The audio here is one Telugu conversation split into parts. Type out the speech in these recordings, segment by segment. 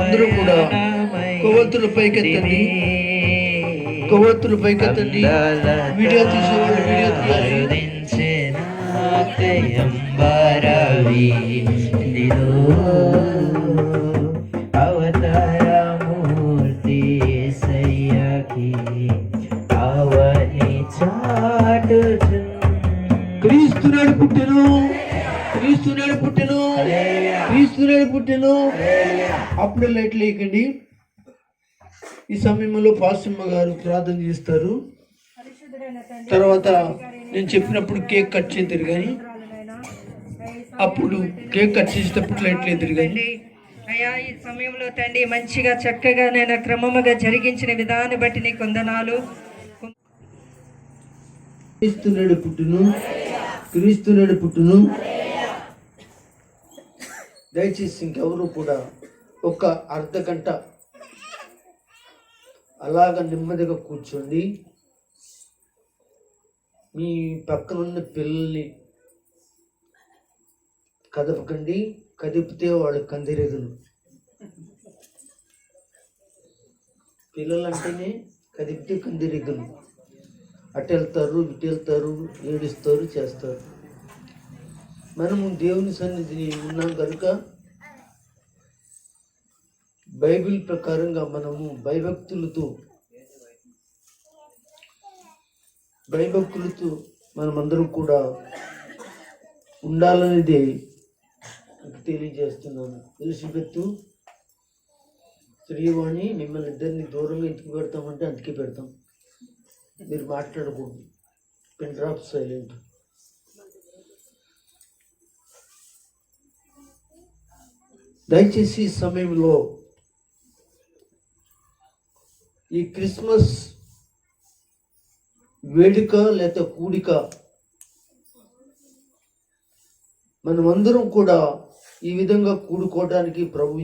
అందరూ కూడా కొవ్వొత్తులు పైకెత్తండి, కొవ్వొత్తులు పైకెత్తండి. వీడియో తీసేవాళ్ళు వీడియో తీయాలి. అవతారమూర్తి సయ్యకి అవని చాటుచు క్రీస్తునాడు పుట్టెను, క్రీస్తునాడు పుట్టెను, క్రీస్తునాడు పుట్టెను. అప్పుడే లైట్లు వేయకండి. ఈ సమయంలో పాస్టమ్మ గారు ప్రార్థన చేస్తారు. తర్వాత నేను చెప్పినప్పుడు కేక్ కట్ చేద్దరు, కానీ అప్పుడు కేక్ కట్ చేసేటప్పుడు లైట్లు ఎదురు. కానీ అయ్యా, ఈ సమయంలో తండ్రి మంచిగా చక్కగా నేను క్రమముగా జరిగించిన విధాన్ని బట్టి నీకు వందనాలు. క్రీస్తునాడు పుట్టును, క్రీస్తునాడు పుట్టును. దయచేసి ఇంకెవరు కూడా ఒక అర్ధ గంట అలాగ నెమ్మదిగా కూర్చోండి. మీ పక్కనున్న పిల్లల్ని కదపకండి, కదిపితే వాళ్ళు కందిరెగులు. పిల్లలు అంటేనే కదిపితే కందిరెగులు. అటు వెళ్తారు, ఇటు వెళ్తారు, ఏడుస్తారు, చేస్తారు. మనము దేవుని సన్నిధిని ఉన్నాం కనుక బైబిల్ ప్రకారంగా మనము భయభక్తులతో మనమందరం కూడా ఉండాలనేది తెలియజేస్తున్నాను. ఎలిజబెత్, శ్రీవాణి, మిమ్మల్ని ఇద్దరిని దూరంగా ఎందుకు పెడతామంటే అందుకే పెడతాం. మీరు మాట్లాడకూడదు, పిన్ డ్రాప్ సైలెంట్. దయచేసి ఈ సమయంలో ఈ క్రిస్మస్ వేడుక లేదా కూడిక మనమందరం కూడా ఈ విధంగా కూడుకోవడానికి ప్రభు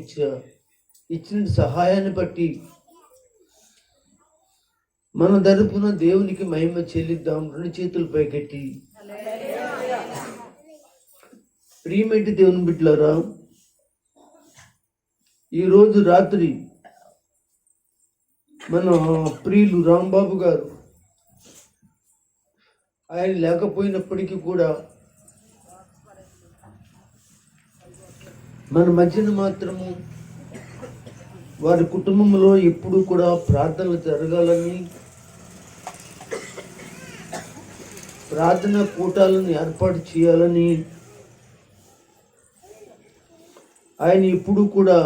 ఇచ్చిన సహాయాన్ని బట్టి మన తరపున దేవునికి మహిమ చెల్లిద్దాం. రెండు చేతులు పైకెట్టి. ప్రియమైన దేవుని బిడ్డలారా, ఈరోజు రాత్రి మన ప్రియులు రాంబాబు గారు, ఆయన లేకపోయినప్పటికీ కూడా మన మధ్యన మాత్రము వారి కుటుంబంలో ఎప్పుడూ కూడా ప్రార్థనలు జరగాలని, ప్రార్థన కూటాలను ఏర్పాటు చేయాలని ఆయన ఎప్పుడూ కూడా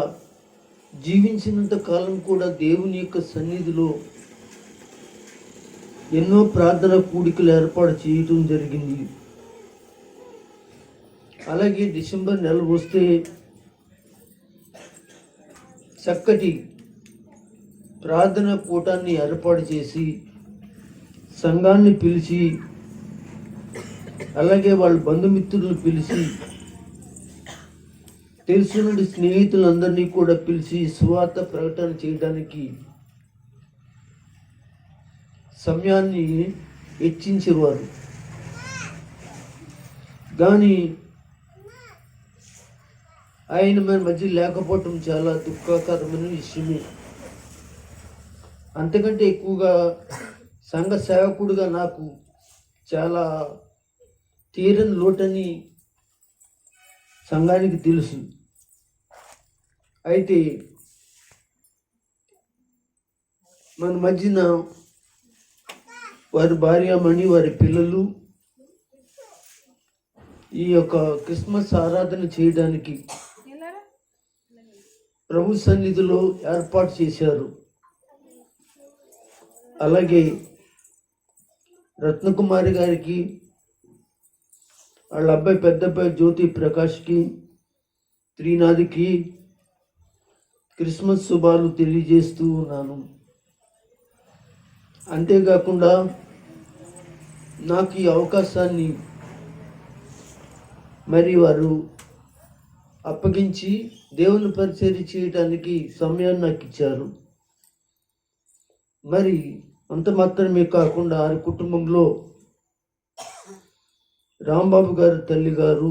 జీవించినంత కాలం కూడా దేవుని యొక్క సన్నిధిలో ఎన్నో ప్రార్థన కూడికలు ఏర్పాటు చేయటం జరిగింది. అలాగే డిసెంబర్ నెల వస్తే చక్కటి ప్రార్థన కూటాన్ని ఏర్పాటు చేసి సంఘాన్ని పిలిచి, అలాగే వాళ్ళ బంధుమిత్రులను పిలిచి, తెలుసున్న స్నేహితులందరినీ కూడా పిలిచి సువార్త ప్రకటన చేయడానికి సమయాన్ని హెచ్చించేవారు. కానీ ఆయన మన మధ్య లేకపోవటం చాలా దుఃఖకరమైన విషయమే. అంతకంటే ఎక్కువగా సంఘ సేవకుడిగా నాకు చాలా తీరని లోటని సంఘానికి తెలుసు. అయితే మన మధ్యన వారి భార్యామణి, వారి పిల్లలు ఈ యొక్క క్రిస్మస్ ఆరాధన చేయడానికి ప్రభు సన్నిధిలో ఏర్పాటు చేశారు. అలాగే రత్నకుమారి గారికి, వాళ్ళ అబ్బాయి పెద్ద అబ్బాయి జ్యోతి ప్రకాష్కి, త్రినాథ్కి క్రిస్మస్ శుభాలు తెలియజేస్తూ ఉన్నాను. అంతేకాకుండా నాకు ఈ అవకాశాన్ని మరి వారు అప్పగించి దేవుని పరిచర్య చేయడానికి సమయాన్ని నాకు ఇచ్చారు. మరి అంత మాత్రమే కాకుండా వారి కుటుంబంలో రాంబాబు గారు తల్లి గారు,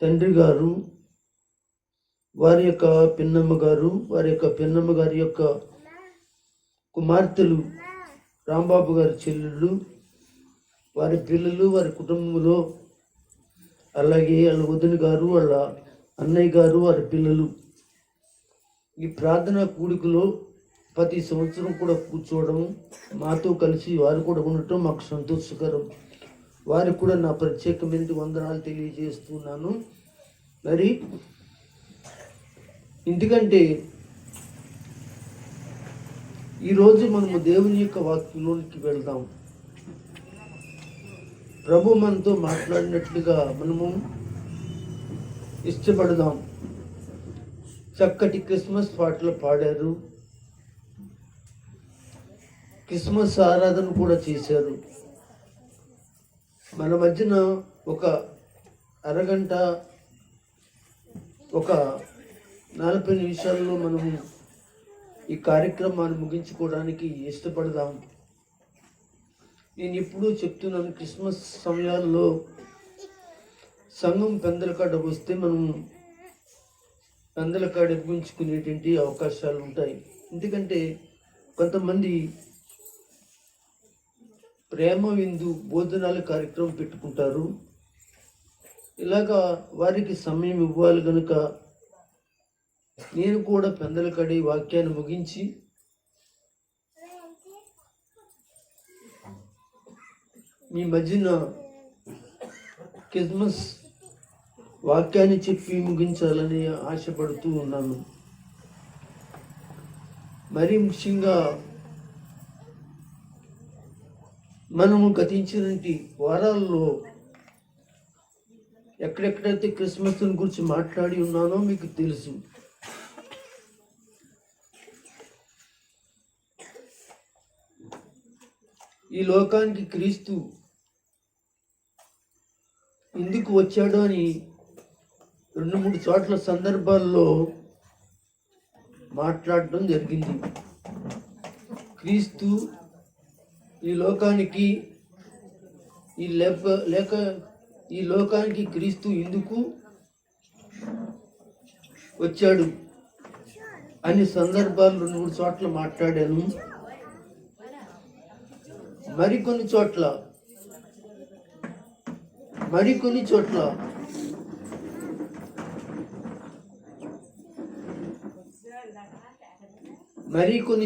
తండ్రి గారు, వారి యొక్క పిన్నమ్మ గారు, వారి యొక్క పిన్నమ్మ గారి యొక్క కుమార్తెలు, రాంబాబు గారి చెల్లెళ్ళు, వారి పిల్లలు, వారి కుటుంబంలో, అలాగే వాళ్ళ వదిన గారు, వాళ్ళ అన్నయ్య గారు, వారి పిల్లలు ఈ ప్రార్థనా కూడికలో ప్రతి సంవత్సరం కూడా కూర్చోవడం, మాతో కలిసి వారు కూడా ఉండటం మాకు సంతోషకరం. వారికి కూడా నా ప్రత్యేకమైన వందనాలు తెలియజేస్తున్నాను. మరి ఎందుకంటే ఈరోజు మనము దేవుని యొక్క వాక్యంలోనికి వెళ్దాం. ప్రభు మనతో మాట్లాడినట్లుగా మనము ఇష్టపడదాం. చక్కటి క్రిస్మస్ పాటలు పాడారు, క్రిస్మస్ ఆరాధన కూడా చేశారు. మన మధ్యన ఒక అరగంట, ఒక 40 నిమిషాల్లో మనము ఈ కార్యక్రమాన్ని ముగించుకోవడానికి ఇష్టపడదాం. నేను ఎప్పుడూ చెప్తున్నాను, క్రిస్మస్ సమయాల్లో సంఘం పెందలకాడ వస్తే మనం పెందలకాడ ముగించుకునేటువంటి అవకాశాలు ఉంటాయి. ఎందుకంటే కొంతమంది ప్రేమ విందు భోజనాల కార్యక్రమం పెట్టుకుంటారు. ఇలాగా వారికి సమయం ఇవ్వాలి కనుక నేను కూడా పెందలకాడి వాక్యాన్ని ముగించి మీ మధ్యన క్రిస్మస్ వాక్యాన్ని చెప్పి ముగించాలని ఆశపడుతూ ఉన్నాను. మరీ ముఖ్యంగా మనము గతించినటువంటి వారాల్లో ఎక్కడెక్కడైతే క్రిస్మస్ గురించి మాట్లాడి ఉన్నానో మీకు తెలుసు. ఈ లోకానికి క్రీస్తు ఎందుకు వచ్చాడో అని 2-3 చోట్ల సందర్భాల్లో మాట్లాడడం జరిగింది. క్రీస్తు ఈ లోకానికి ఈ లోకానికి క్రీస్తు ఎందుకు వచ్చాడు అనే సందర్భాలు 2-3 చోట్ల మాట్లాడాను. మరికొన్ని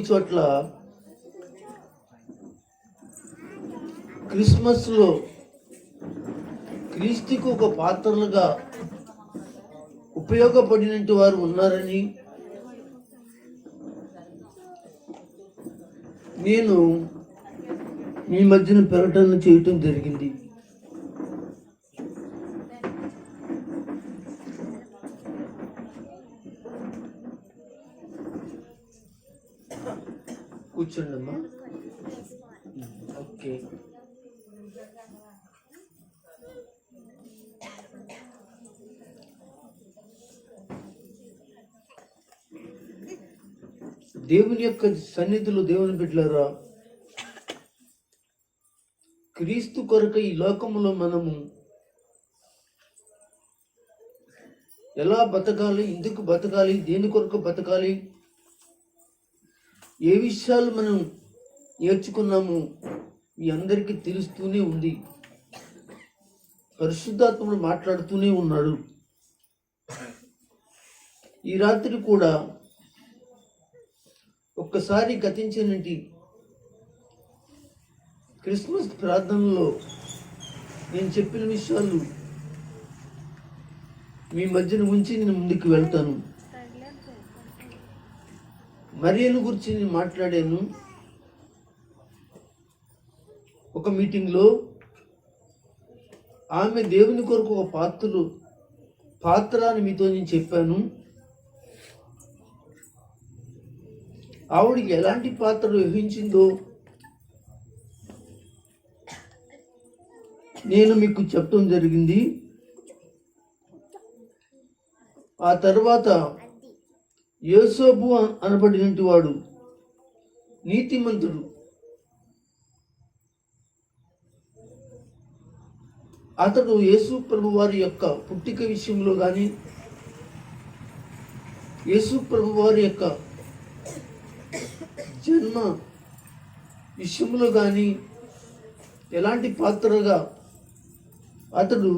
చోట్ల క్రిస్మస్లో క్రీస్తుకు ఒక పాత్రలుగా ఉపయోగపడినట్టు వారు ఉన్నారని నేను మీ మధ్యన ప్రకటన చేయటం జరిగింది. కూర్చోండి అమ్మా. ఓకే, దేవుని యొక్క సన్నిధిలో దేవుని బిడ్డలారా, క్రీస్తు కొరకు ఈ లోకంలో మనము ఎలా బతకాలి, ఎందుకు బతకాలి, దేని కొరకు బతకాలి, ఏ విషయాలు మనం నేర్చుకున్నాము మీ అందరికీ తెలుస్తూనే ఉంది. పరిశుద్ధాత్ముడు మాట్లాడుతూనే ఉన్నాడు. ఈ రాత్రి కూడా ఒక్కసారి గతించినటి క్రిస్మస్ ప్రార్థనలో నేను చెప్పిన విషయాలు మీ మధ్యన ఉంచి నేను ముందుకు వెళ్తాను. మరియను గురించి నేను మాట్లాడాను ఒక మీటింగ్లో. ఆమె దేవుని కొరకు ఒక పాత్ర అని మీతో నేను చెప్పాను. ఆవిడికి ఎలాంటి పాత్ర వహించిందో నేను మీకు చెప్పడం జరిగింది. ఆ తర్వాత యోసేపు అనబడినటువంటి వాడు నీతిమంతుడు. అతడు యేసు ప్రభు వారి యొక్క పుట్టిక విషయంలో కానీ యేసు ప్రభు వారి యొక్క జన్మ విషయంలో కానీ ఎలాంటి పాత్రగా అతడు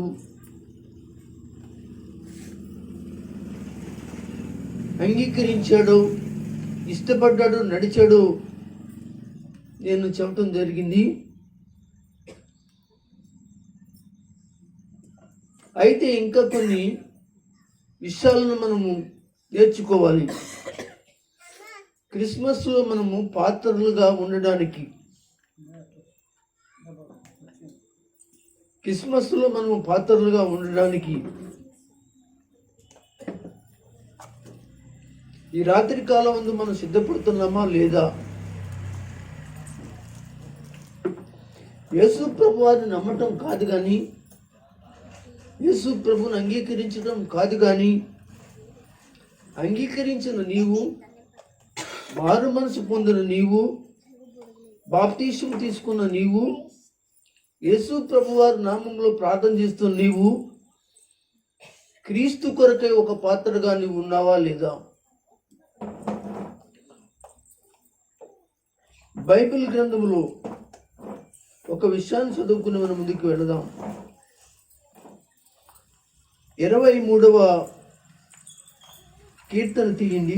అంగీకరించాడో, ఇష్టపడ్డాడో, నడిచాడో నేను చెప్పటం జరిగింది. అయితే ఇంకా కొన్ని విషయాలను మనము నేర్చుకోవాలి. క్రిస్మస్లో మనము పాత్రలుగా ఉండడానికి, ఈ రాత్రి కాలం ముందు మనం సిద్ధపడుతున్నామా లేదా? యేసు ప్రభు వారిని నమ్మటం కాదు కానీ, యేసు ప్రభుని అంగీకరించడం కాదు కానీ, అంగీకరించిన నీవు, మారు మనసు పొందిన నీవు, బాప్తీసం తీసుకున్న నీవు, యేసు ప్రభు వారి నామంలో ప్రార్థన చేస్తున్న నీవు క్రీస్తు కొరకై ఒక పాత్రగా నీవు ఉన్నావా లేదా? బైబిల్ గ్రంథంలో ఒక విషయాన్ని చదువుకుని మనం ముందుకు వెళదాం. 23వ కీర్తన తీయండి.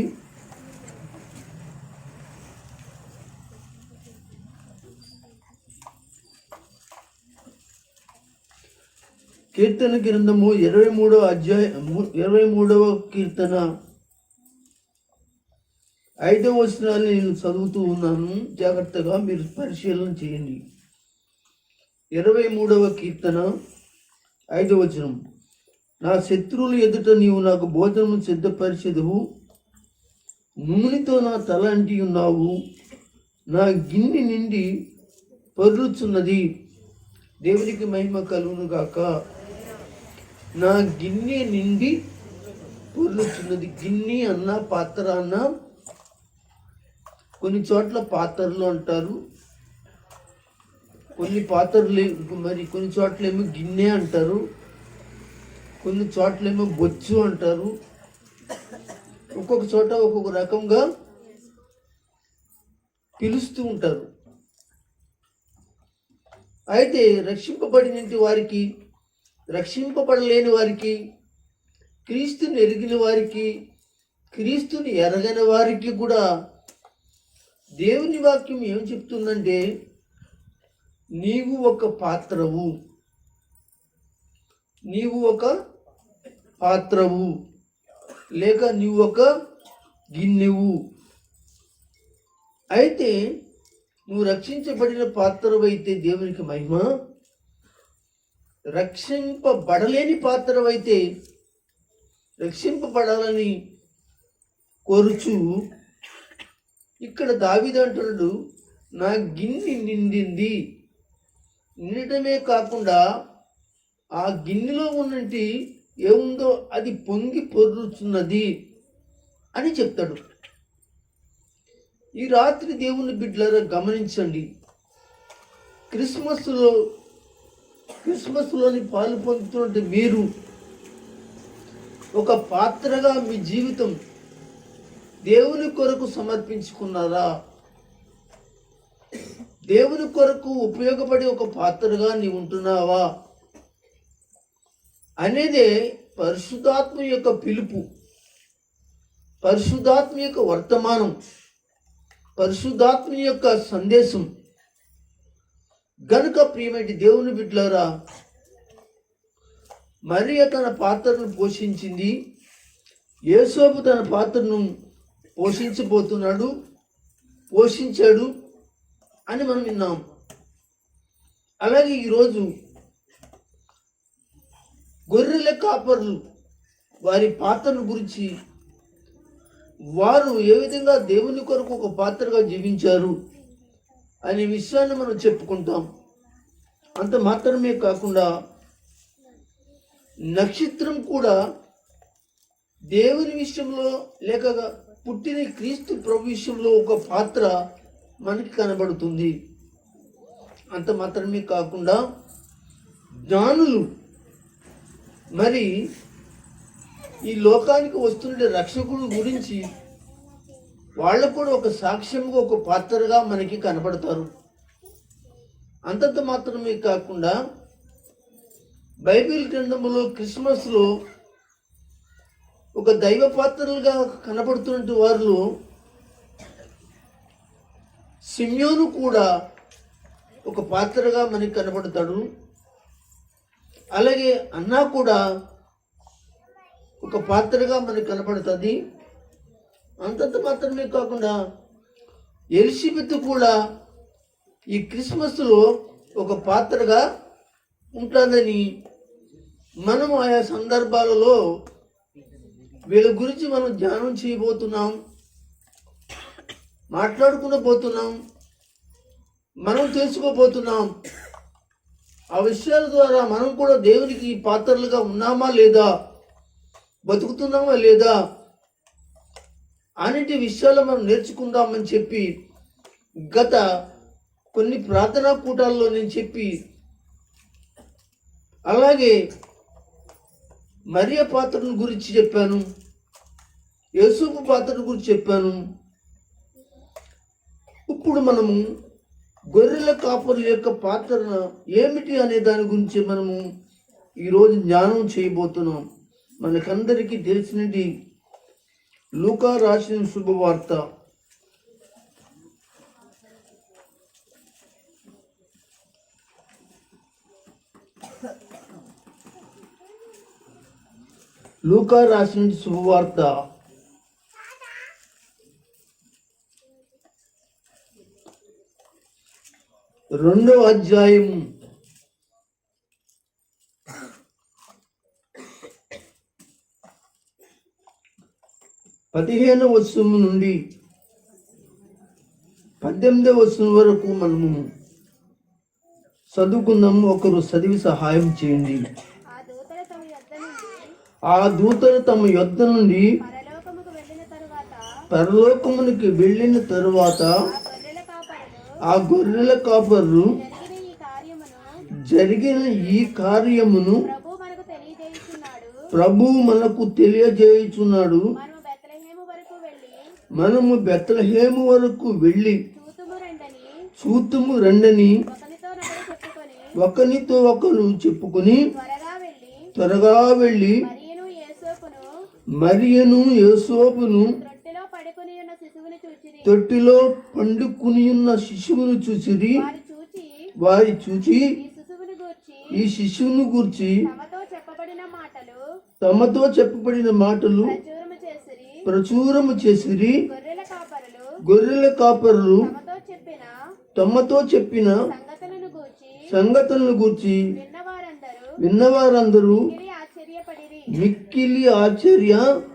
కీర్తన గ్రంథము 23వ అధ్యాయం 23వ కీర్తన 5వ వచనాన్ని నేను చదువుతూ ఉన్నాను. జాగ్రత్తగా మీరు పరిశీలన చేయండి. 23వ కీర్తన 5వ వచనం. నా శత్రువుల ఎదుట నీవు నాకు భోజనము సిద్ధపరిచెదవు, నూనెతో నా తల అంటి ఉన్నావు, నా గిన్నె నిండి పొర్లుచున్నది. దేవునికి మహిమ కలుగును గాక. నా గిన్నె నిండి పొర్లుచున్నది. గిన్నె అన్న, పాత్ర అన్న, కొన్ని చోట్ల పాత్రలు అంటారు, కొన్ని పాత్రలు, మరి కొన్ని చోట్లేమో గిన్నె అంటారు, కొన్ని చోట్లేమో బొచ్చు అంటారు. ఒక్కొక్క చోట ఒక్కొక్క రకంగా పిలుస్తూ ఉంటారు. అయితే రక్షింపబడిన వారికి, రక్షింపబడలేని వారికి, క్రీస్తుని ఎరిగిన వారికి, క్రీస్తుని ఎరగని వారికి కూడా దేవుని వాక్యం ఏం చెప్తుందంటే, నీవు ఒక పాత్రవు, నీవు ఒక పాత్రవు, లేక నీవు ఒక గిన్నెవు. అయితే నువ్వు రక్షించబడిన పాత్రవైతే దేవునికి మహిమ, రక్షింపబడలేని పాత్రవైతే రక్షింపబడాలని కోరుచు ఇక్కడ దావీదు అంటున్నాడు, నా గిన్నె నిండింది. నిండటమే కాకుండా ఆ గిన్నెలో ఉన్నటి ఏముందో అది పొంగి పొర్లుచున్నది అని చెప్తాడు. ఈ రాత్రి దేవుని బిడ్డలారా గమనించండి. క్రిస్మస్లోని పాలు పొందుతున్నట్టు మీరు ఒక పాత్రగా మీ జీవితం దేవుని కొరకు సమర్పించుకున్నారా? దేవుని కొరకు ఉపయోగపడే ఒక పాత్రగా నీవు ఉంటున్నావా అనేదే పరిశుద్ధాత్మ యొక్క పిలుపు, పరిశుద్ధాత్మ యొక్క వర్తమానం, పరిశుద్ధాత్మ యొక్క సందేశం. గనుక ప్రియమైన దేవుని బిడ్డలారా, మరియ తన పాత్రను పోషించింది, యేసోపు తన పాత్రను పోషించాడు అని మనం విన్నాం. అలాగే ఈరోజు గొర్రెల కాపరులు వారి పాత్రను గురించి, వారు ఏ విధంగా దేవుని కొరకు ఒక పాత్రగా జీవించారు అనే విషయాన్ని మనం చెప్పుకుంటాం. అంత మాత్రమే కాకుండా నక్షత్రం కూడా దేవుని విషయంలో, లేక పుట్టిన క్రీస్తు ప్రభు విషయంలో ఒక పాత్ర మనకి కనబడుతుంది. అంత మాత్రమే కాకుండా జ్ఞానులు మరి ఈ లోకానికి వస్తుండే రక్షకుడు గురించి వాళ్ళకు కూడా ఒక సాక్ష్యంగా, ఒక పాత్రగా మనకి కనపడతారు. అంతంత మాత్రమే కాకుండా బైబిల్ గ్రంథంలో క్రిస్మస్లో ఒక దైవ పాత్రలుగా కనపడుతున్న వారిలో సిమ్యోను కూడా ఒక పాత్రగా మనకి కనపడతాడు. అలాగే అన్నా కూడా ఒక పాత్రగా మనకి కనపడుతుంది. అంతంత మాత్రమే కాకుండా ఎలిజబెత్ కూడా ఈ క్రిస్మస్లో ఒక పాత్రగా ఉంటుందని మనం ఆయా సందర్భాలలో వీళ్ళ గురించి మనం ధ్యానం చేయబోతున్నాం, మాట్లాడుకునబోతున్నాం, మనం తెలుసుకోబోతున్నాం. ఆ విషయాల ద్వారా మనం కూడా దేవునికి పాత్రలుగా ఉన్నామా లేదా, బతుకుతున్నామా లేదా అనేటి విషయాలు మనం నేర్చుకుందామని చెప్పి గత కొన్ని ప్రార్థనా కూటాల్లో నేను చెప్పి, అలాగే మరియ పాత్రను గురించి చెప్పాను, యేసూపు పాత్రను గురించి చెప్పాను. ఇప్పుడు మనము గొర్రెల కాపరుల యొక్క పాత్ర ఏమిటి అనే దాని గురించి మనము ఈరోజు ధ్యానం చేయబోతున్నాం. మనకందరికీ తెలిసినది లూకా రాసిన శుభవార్త లూకా రాసిన శుభవార్త 2వ అధ్యాయం 15వ వచనం నుండి 18వ వచనం వరకు మనము చదువుకుందాము. ఒకరు చదివి సహాయం చేయండి. ఆ దూతలు తమ యొద్ద నుండి పరలోకమునికి వెళ్ళిన తరువాత ఆ గొర్రెల కాపరులు జరిగిన ఈ కార్యమును ప్రభువు మనకు తెలియజేయుచున్నాడు. మనము బెత్లెహేము వరకు వెళ్ళి చూతుము రండని ఒకనితో ఒకరు చెప్పుకొని త్వరగా వెళ్ళి మరియను యేసోపును తొట్టిలో పండుకుని ఉన్న శిశువును చూసిరి. వారి చూచి ఈ శిశువును గూర్చి తమతో చెప్పబడిన మాటలు ప్రచురము చేసిరి. గొర్రెల కాపరులు తమతో చెప్పిన సంగతులను గూర్చి విన్నవారందరూ మిక్కిలి ఆశ్చర్యపడిరి.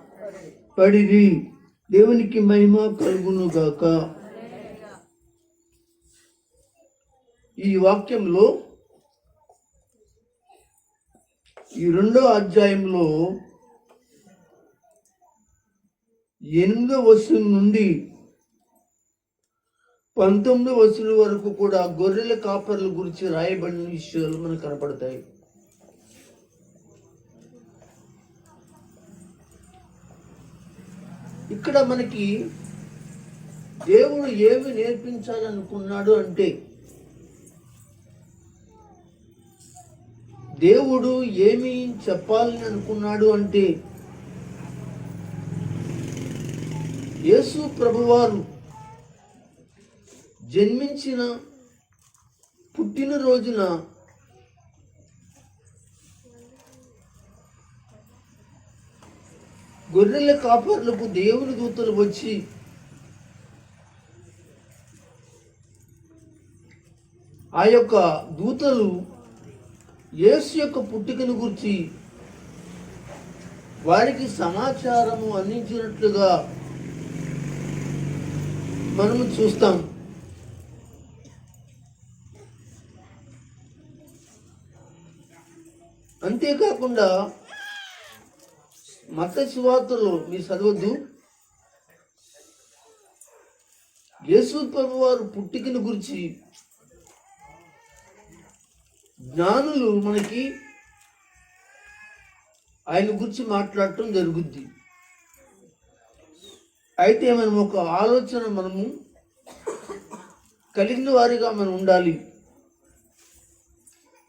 దేవునికి మహిమ కలుగును గాక. ఈ వాక్యంలో ఈ 2వ అధ్యాయంలో 8వ వచనం నుండి 19వ వచనం వరకు కూడా గొర్రెల కాపర్ల గురించి రాయబడిన విషయాలు మనకు కనపడతాయి. ఇక్కడ మనకి దేవుడు ఏమి నేర్పించాలనుకున్నాడు అంటే, దేవుడు ఏమి చెప్పాలని అనుకున్నాడు అంటే, యేసు ప్రభువారు జన్మించిన పుట్టినరోజున గొర్రెల కాపర్లకు దేవుని దూతలు వచ్చి ఆ యొక్క దూతలు యేసు యొక్క పుట్టుకను గురించి వారికి సమాచారము అందించినట్లుగా మనము చూస్తాం. అంతేకాకుండా మత్తయి సువార్తలో మీరు చదవద్దు, యేసు ప్రభువారు పుట్టుకను గురించి జ్ఞానులు మనకి ఆయన గురించి మాట్లాడటం జరుగుద్ది. అయితే మనం ఒక ఆలోచన మనము కలిగిన వారిగా మనం ఉండాలి.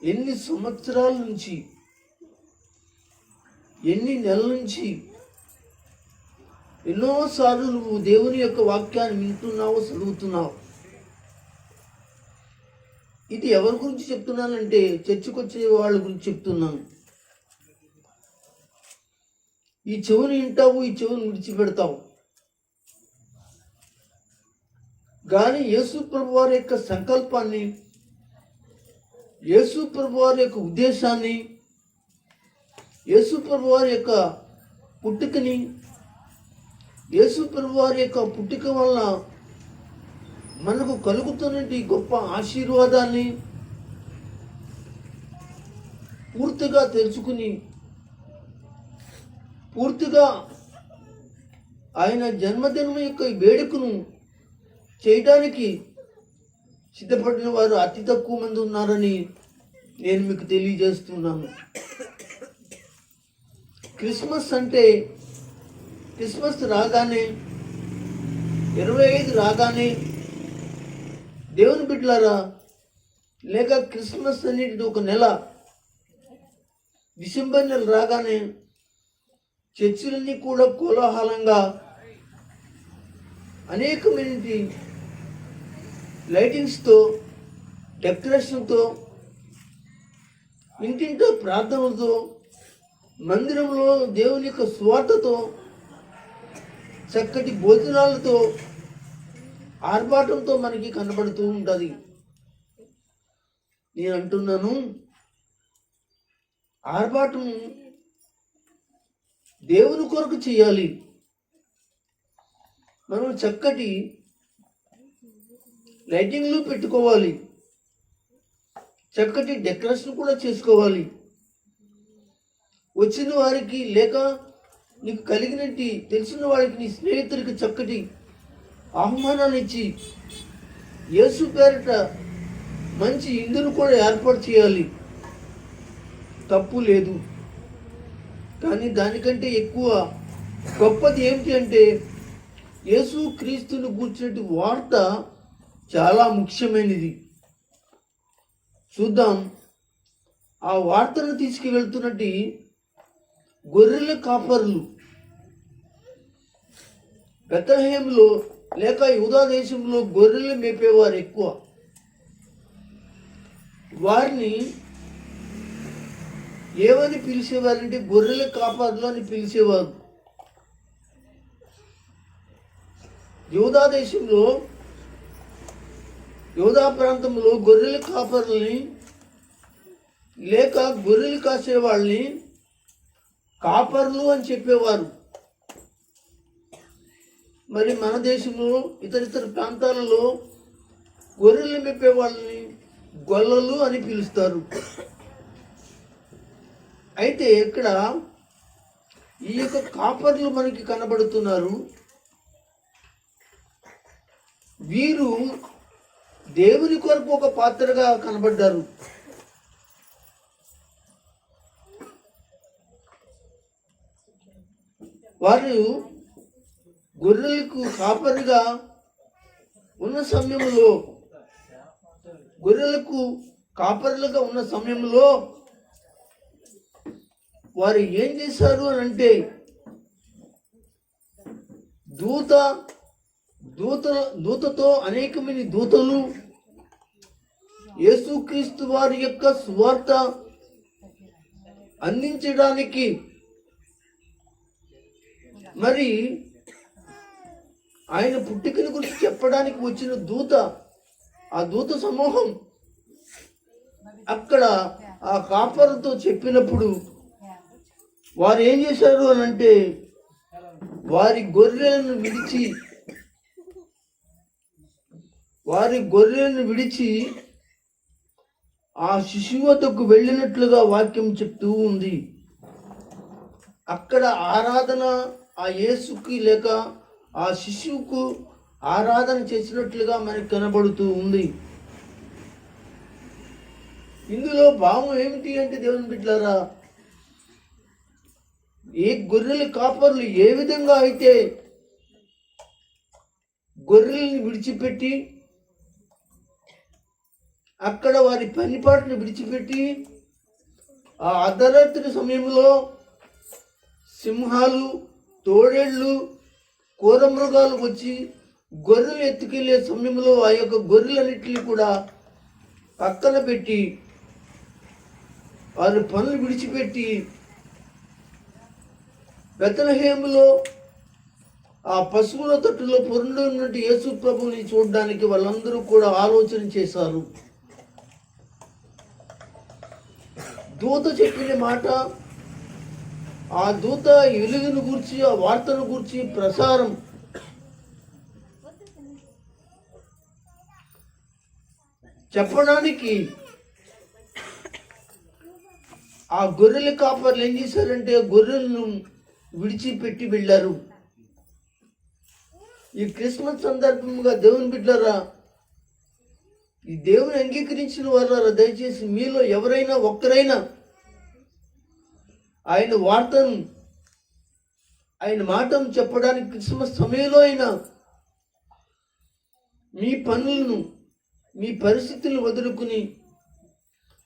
ఎన్ని సంవత్సరాల నుంచి, ఎన్ని నెలల నుంచి ఎన్నోసార్లు నువ్వు దేవుని యొక్క వాక్యాన్ని వింటున్నావు, చదువుతున్నావు. ఇది ఎవరి గురించి చెప్తున్నానంటే చర్చికి వచ్చే వాళ్ళ గురించి చెప్తున్నాను. ఈ చెవుని వింటావు, ఈ చెవుని విడిచిపెడతావు. కానీ యేసు ప్రభు వారి యొక్క సంకల్పాన్ని, యేసు ప్రభు వారి యొక్క ఉద్దేశాన్ని, యేసు ప్రభు వారి యొక్క పుట్టుకని, యేసు ప్రభు వారి యొక్క పుట్టుక వలన మనకు కలుగుతున్నటువంటి గొప్ప ఆశీర్వాదాన్ని పూర్తిగా తెలుసుకుని, పూర్తిగా ఆయన జన్మదినం యొక్క వేడుకను చేయడానికి సిద్ధపడిన వారు అతి తక్కువ మంది ఉన్నారని నేను మీకు తెలియజేస్తున్నాను. క్రిస్మస్ అంటే, క్రిస్మస్ రాగానే 25 రాగానే దేవుని బిడ్డలారా, లేక క్రిస్మస్ అనేది ఒక నెల, డిసెంబర్ నెల రాగానే చర్చిలన్నీ కూడా కోలాహలంగా అనేకమైన లైటింగ్స్తో, డెకరేషన్తో, ఇంటింటో ప్రార్థనలతో, మందిరంలో దేవుని యొక్క స్వార్థతో, చక్కటి భోజనాలతో, ఆర్భాటంతో మనకి కనబడుతూ ఉంటుంది. నేను అంటున్నాను, ఆర్భాటం దేవుని కొరకు చేయాలి. మనం చక్కటి లైటింగ్లు పెట్టుకోవాలి, చక్కటి డెకరేషన్ కూడా చేసుకోవాలి. వచ్చిన వారికి లేక నీకు కలిగినట్టు తెలిసిన వారికి, నీ స్నేహితుడికి చక్కటి ఆహ్వానాన్ని ఇచ్చి యేసు పేరిట మంచి ఇందును కూడా ఏర్పాటు చేయాలి. తప్పు లేదు. కానీ దానికంటే ఎక్కువ గొప్పది ఏమిటి అంటే యేసు క్రీస్తుని గూర్చినట్టు వార్త చాలా ముఖ్యమైనది. చూద్దాం. ఆ వార్తను తీసుకువెళ్తున్నట్టు గొర్రెల కాపరులు బెత్లెహేములో లేక యూదా దేశంలో గొర్రెలు మేపేవారు ఎక్కువ. వారిని ఏమని పిలిచేవారంటే గొర్రెల కాపరులు అని పిలిచేవారు. యూదా దేశంలో, యూదా ప్రాంతంలో గొర్రెల కాపరులని లేక గొర్రెలు కాసే వాళ్ళని కాపర్లు అని చెప్పేవారు. మరి మన దేశంలో ఇతర ప్రాంతాలలో గొర్రెలు మెప్పే వాళ్ళని గొల్లలు అని పిలుస్తారు. అయితే ఇక్కడ ఈ యొక్క కాపర్లు మనకి కనబడుతున్నారు. వీరు దేవుని కొరకు ఒక పాత్రగా కనబడ్డారు. వారు గొర్రెలకు కాపరిగా ఉన్న సమయంలో, గొర్రెలకు కాపరులుగా ఉన్న సమయంలో వారు ఏం చేశారు అని అంటే దూతతో అనేకమైన దూతలు యేసుక్రీస్తు వారి యొక్క సువార్త అందించడానికి, మరి ఆయన పుట్టుకని గురించి చెప్పడానికి వచ్చిన ఆ దూత సమూహం అక్కడ ఆ కాపరుతో చెప్పినప్పుడు వారు ఏం చేశారు అని అంటే వారి గొర్రెలను విడిచి ఆ శిశువు వద్దకు వెళ్ళినట్లుగా వాక్యం చెప్తూ ఉంది. అక్కడ ఆరాధన ఆ యేసుకి లేక ఆ శిశువుకు ఆరాధన చేసినట్లుగా మనకు కనబడుతూ ఉంది. ఇందులో భావం ఏమిటి అంటే దేవుని బిడ్డలారా, ఏ గొర్రెల కాపర్లు ఏ విధంగా అయితే గొర్రెల్ని విడిచిపెట్టి అక్కడ వారి పనిపాటును విడిచిపెట్టి ఆ అర్ధరాత్రి సమయంలో సింహాలు, తోడేళ్ళు, క్రూర మృగాలు వచ్చి గొర్రెలు ఎత్తుకెళ్లే సమయంలో ఆ యొక్క గొర్రెలన్నింటినీ కూడా పక్కన పెట్టి వారి పనులు విడిచిపెట్టి బెత్లెహేములో ఆ పశువుల తట్టులో పొరుండి ఉన్నట్టు యేసు ప్రభువుని చూడడానికి వాళ్ళందరూ కూడా ఆలోచన చేశారు. దూత చెప్పిన మాట, ఆ దూత వెలుగును గూర్చి, ఆ వార్తను గూర్చి ప్రసారం చెప్పడానికి ఆ గొర్రెల కాపర్లు ఏం చేశారంటే గొర్రెలను విడిచిపెట్టి వెళ్ళారు. ఈ క్రిస్మస్ సందర్భంగా దేవుని బిడ్డలారా, ఈ దేవుని అంగీకరించిన వారు దయచేసి మీలో ఎవరైనా ఒక్కరైనా ఆయన వార్తను, ఆయన మాటను చెప్పడానికి క్రిస్మస్ సమయంలో అయినా మీ పనులను, మీ పరిస్థితులను వదులుకుని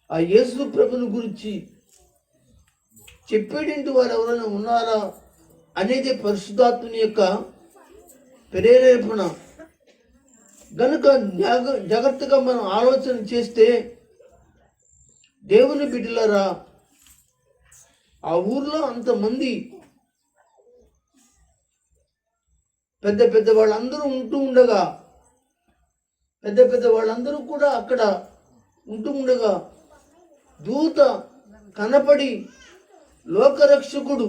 ఆ యేసు ప్రభుని గురించి చెప్పేటంటి వారు ఎవరైనా ఉన్నారా అనేది పరిశుద్ధాత్మని యొక్క ప్రేరేపణ. గనుక జాగ్రత్తగా మనం ఆలోచన చేస్తే దేవుని బిడ్డలారా, ఆ ఊర్లో అంతమంది పెద్ద పెద్ద వాళ్ళందరూ ఉంటూ ఉండగా, పెద్ద పెద్ద వాళ్ళందరూ కూడా అక్కడ ఉంటూ ఉండగా దూత కనపడి లోకరక్షకుడు,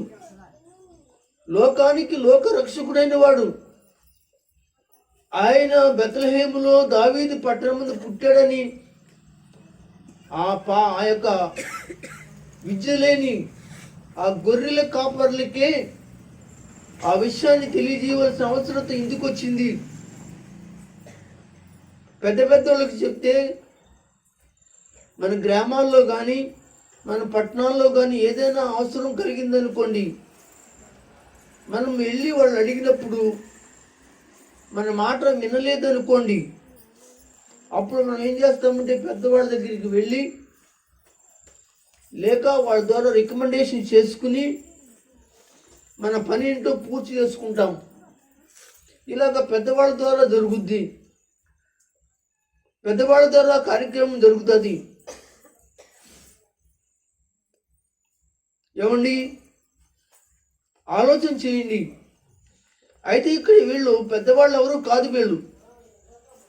లోకానికి లోకరక్షకుడైన వాడు, ఆయన బెత్లెహేములో దావీదు పట్టణమున పుట్టాడని ఆ యొక్క విద్య లేని ఆ గొర్రెల కాపర్లకే ఆ విషయాన్ని తెలియజేయవలసిన అవసరత ఎందుకు వచ్చింది? పెద్ద పెద్ద వాళ్ళకి చెప్తే మన గ్రామాల్లో కానీ మన పట్టణాల్లో కానీ ఏదైనా అవసరం కలిగిందనుకోండి, మనం వెళ్ళి వాళ్ళు అడిగినప్పుడు మన మాట వినలేదనుకోండి, అప్పుడు మనం ఏం చేస్తామంటే పెద్దవాళ్ళ దగ్గరికి వెళ్ళి లేక వాళ్ళ ద్వారా రికమెండేషన్ చేసుకుని మన పని ఏంటో పూర్తి చేసుకుంటాం. ఇలాగ పెద్దవాళ్ళ ద్వారా జరుగుద్ది, పెద్దవాళ్ళ ద్వారా కార్యక్రమం జరుగుతుంది. ఏమండి, ఆలోచన చేయండి. అయితే ఇక్కడ వీళ్ళు పెద్దవాళ్ళు ఎవరు కాదు, వీళ్ళు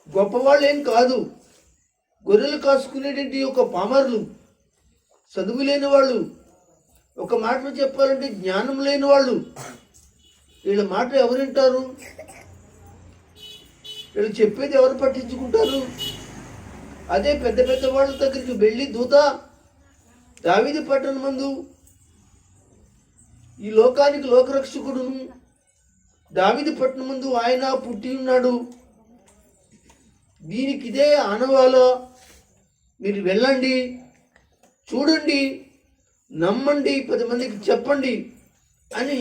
గొప్పవాళ్ళు ఏం కాదు. గొర్రెలు కాసుకునేటువంటి ఒక పామరులు, చదువు లేని వాళ్ళు, ఒక మాటలో చెప్పాలంటే జ్ఞానం లేని వాళ్ళు. వీళ్ళ మాట ఎవరు వింటారు? వీళ్ళు చెప్పేది ఎవరు పట్టించుకుంటారు? అదే పెద్ద పెద్ద వాళ్ళ దగ్గరికి వెళ్ళి దూత దావీదు పట్టణమందు ఈ లోకానికి లోకరక్షకుడును దావీదు పట్టణమందు ఆయన పుట్టి ఉన్నాడు, దీనికి ఇదే ఆనవాలో, మీరు వెళ్ళండి, చూడండి, నమ్మండి, 10 మందికి చెప్పండి అని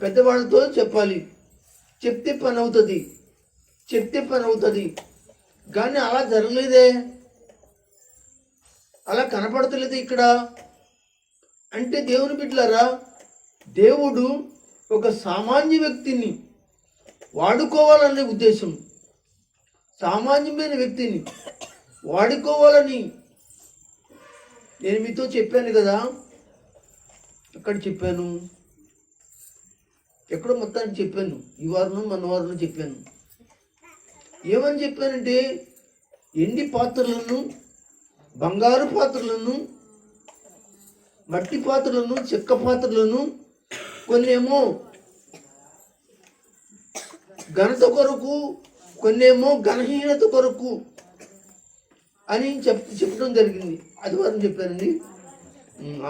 పెద్దవాళ్ళతో చెప్పాలి. చెప్తే పని అవుతుంది. కానీ అలా జరగలేదే, అలా కనపడతలేదు ఇక్కడ. అంటే దేవుని బిడ్డలారా, దేవుడు ఒక సామాన్య వ్యక్తిని వాడుకోవాలనే ఉద్దేశం, సామాన్యమైన వ్యక్తిని వాడుకోవాలని నేను మీతో చెప్పాను కదా. ఎక్కడ చెప్పాను? ఎక్కడో మొత్తానికి చెప్పాను. ఈ వారం మన వారంలో చెప్పాను. ఏమని చెప్పానంటే, ఎండి పాత్రలను, బంగారు పాత్రలను, మట్టి పాత్రలను, చెక్క పాత్రలను, కొన్నేమో ఘనత కొరకు, కొన్నేమో ఘనహీనత కొరకు అని చెప్పడం జరిగింది. ఆదివారం చెప్పానండి,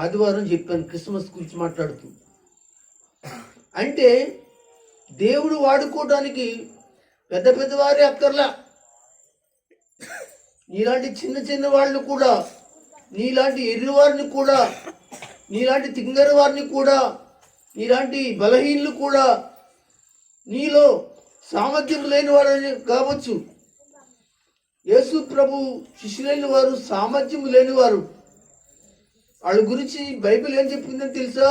ఆదివారం చెప్పాను క్రిస్మస్ గురించి మాట్లాడుతూ. అంటే దేవుడు వాడుకోవడానికి పెద్ద పెద్దవారే అక్కర్లా, నీలాంటి చిన్న చిన్న వాళ్ళు కూడా, నీలాంటి ఎర్రి వారిని కూడా, నీలాంటి తింగర వారిని కూడా ఇలాంటి బలహీనులు కూడా నీలో సామర్థ్యం లేని వారని కావచ్చు. యేసు ప్రభు శిష్యులైన వారు సామర్థ్యం లేనివారు. వాళ్ళ గురించి బైబిల్ ఏం చెప్పిందని తెలుసా?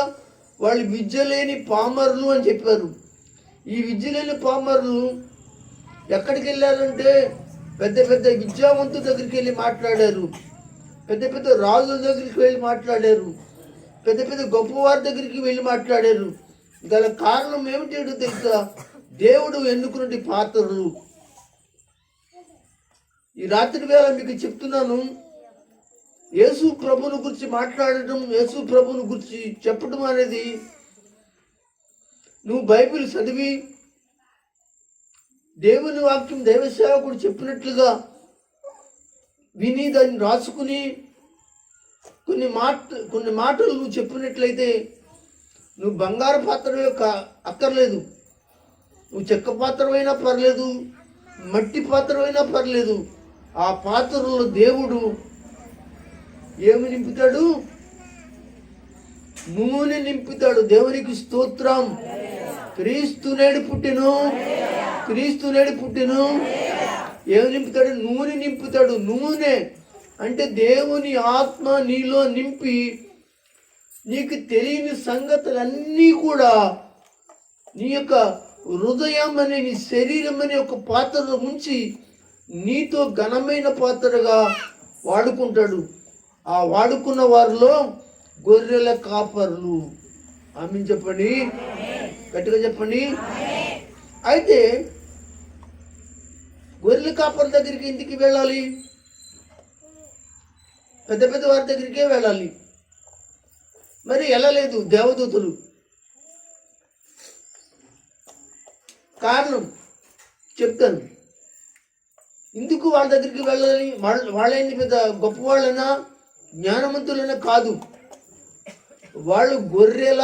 వాళ్ళు విద్య లేని పామరులు అని చెప్పారు. ఈ విద్య లేని పామరులు ఎక్కడికి వెళ్ళారంటే పెద్ద పెద్ద విద్యావంతుల దగ్గరికి వెళ్ళి మాట్లాడారు, పెద్ద పెద్ద రాజుల దగ్గరికి వెళ్ళి మాట్లాడారు, పెద్ద పెద్ద గొప్పవారి దగ్గరికి వెళ్ళి మాట్లాడారు. గల కారణం ఏమిటో తెలుసా? దేవుడు ఎన్నుకున్న పాత్రలు. ఈ రాత్రి వేళ మీకు చెప్తున్నాను, యేసు ప్రభువుని గురించి మాట్లాడటం, యేసు ప్రభువుని గురించి చెప్పడం అనేది నువ్వు బైబిల్ చదివి దేవుని వాక్యం దైవ సేవకుడు చెప్పినట్లుగా విని దాన్ని రాసుకుని కొన్ని మాటలు నువ్వు చెప్పినట్లయితే నువ్వు బంగారు పాత్రవే అక్కర్లేదు, నువ్వు చెక్క పాత్రమైనా పర్లేదు, మట్టి పాత్రమైనా పర్లేదు. ఆ పాత్రలో దేవుడు ఏమి నింపుతాడు? నూనె నింపుతాడు. దేవునికి స్తోత్రం. క్రీస్తు నేడు పుట్టెను, క్రీస్తు నేడు పుట్టెను. ఏమి నింపుతాడు? నూనె నింపుతాడు. నూనె అంటే దేవుని ఆత్మ నీలో నింపి నీకు తెలియని సంగతులన్నీ కూడా నీ యొక్క హృదయం అనే నీ శరీరం అనే ఒక పాత్రలో ఉంచి నీతో ఘనమైన పాత్రగా వాడుకుంటాడు. ఆ వాడుకున్న వారిలో గొర్రెల కాపర్లు. ఆమేన్ చెప్పండి, గట్టిగా చెప్పండి. అయితే గొర్రెల కాపర్ల దగ్గరికి ఎందుకు వెళ్ళాలి? పెద్ద పెద్ద వారి దగ్గరికే వెళ్ళాలి. మరి వెళ్ళలేదు దేవదూతలు. కారణం చెప్తాను. ఎందుకు వాళ్ళ దగ్గరికి వెళ్ళాలి? వాళ్ళైంది పెద్ద గొప్పవాళ్ళైనా జ్ఞానవంతులైనా కాదు, వాళ్ళు గొర్రెల,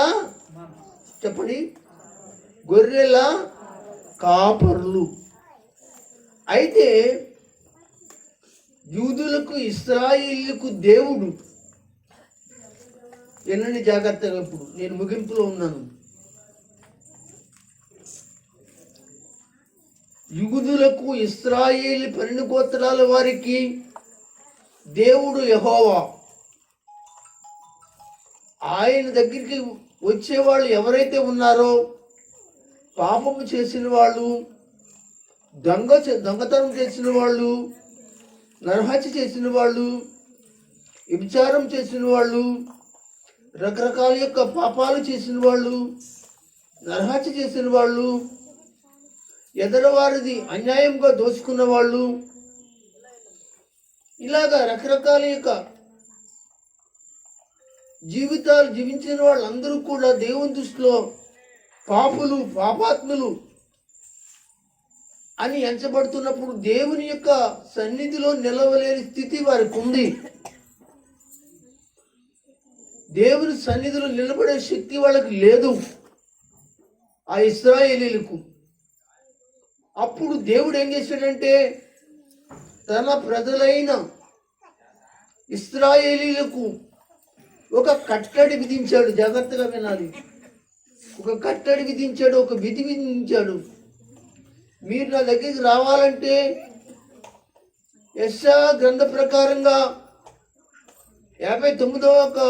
చెప్పండి, గొర్రెల కాపరులు. అయితే యూదులకు ఇశ్రాయేలుకు దేవుడు, ఎన్నని జాగ్రత్తగా, ఇప్పుడు నేను ముగింపులో ఉన్నాను. యూదులకు ఇశ్రాయేలు 12 గోత్రాల వారికి దేవుడు యెహోవా. ఆయన దగ్గరికి వచ్చేవాళ్ళు ఎవరైతే ఉన్నారో, పాపము చేసిన వాళ్ళు, దొంగతనం చేసిన వాళ్ళు, నరహత్య చేసిన వాళ్ళు, వ్యభిచారం చేసిన వాళ్ళు, రకరకాల యొక్క పాపాలు చేసిన వాళ్ళు, నరహత్య చేసిన వాళ్ళు, ఎదరవారిది అన్యాయంగా దోచుకున్న వాళ్ళు, ఇలాగా రకరకాల యొక్క జీవితాలు జీవించిన వాళ్ళందరూ కూడా దేవుని దృష్టిలో పాపులు, పాపాత్ములు అని ఎంచబడుతున్నప్పుడు దేవుని యొక్క సన్నిధిలో నిలవలేని స్థితి వారికి ఉంది. దేవుని సన్నిధిలో నిలబడే శక్తి వాళ్ళకి లేదు, ఆ ఇశ్రాయేలీలకు. అప్పుడు దేవుడు ఏం చేశాడంటే తన ప్రజలైన ఇశ్రాయేలీలకు ఒక కట్టడి విధించాడు. జాగ్రత్తగా వినాలి. ఒక కట్టడి విధించాడు, ఒక విధి విధించాడు. మీరు నా దగ్గరికి రావాలంటే యెషయా గ్రంథ ప్రకారంగా 59వ